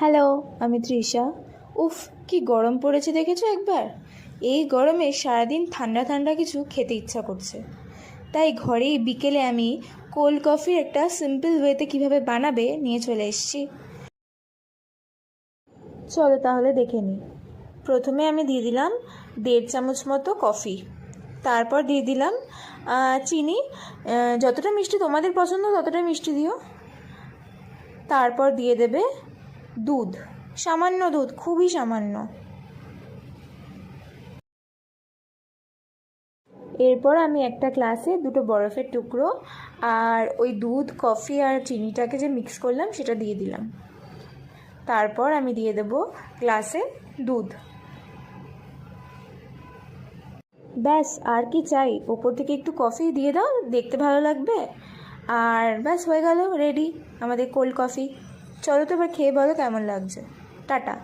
Hello, আমি তৃষা। উফ, কি গরম পড়েছে দেখেছো একবার? এই গরমে সারাদিন ঠান্ডা ঠান্ডা কিছু খেতে ইচ্ছা করছে। তাই ঘরেই বিকেলে আমি কোল্ড কফির একটা সিম্পল ওয়েতে কীভাবে বানাবে নিয়ে চলে এসেছি। চলো তাহলে দেখে নিই। প্রথমে আমি দিয়ে দিলাম 1.5 চামচ মতো কফি। তারপর দিয়ে দিলাম চিনি। যতটা মিষ্টি তোমাদের পছন্দ ততটা মিষ্টি দিও। তারপর দিয়ে দেবে দুধ, সামান্য দুধ, খুবই সামান্য। এরপর আমি একটা গ্লাসে 2টো বরফের টুকরো আর ওই দুধ, কফি আর চিনিটাকে যে মিক্স করলাম সেটা দিয়ে দিলাম। তারপর আমি দিয়ে দেব গ্লাসে দুধ। ব্যাস, আর কি চাই? ওপর থেকে একটু কফি দিয়ে দাও, দেখতে ভালো লাগবে। আর ব্যাস, হয়ে গেল রেডি আমাদের কোল্ড কফি। চলো তো এবার খেয়ে বলো কেমন লাগছে। টাটা।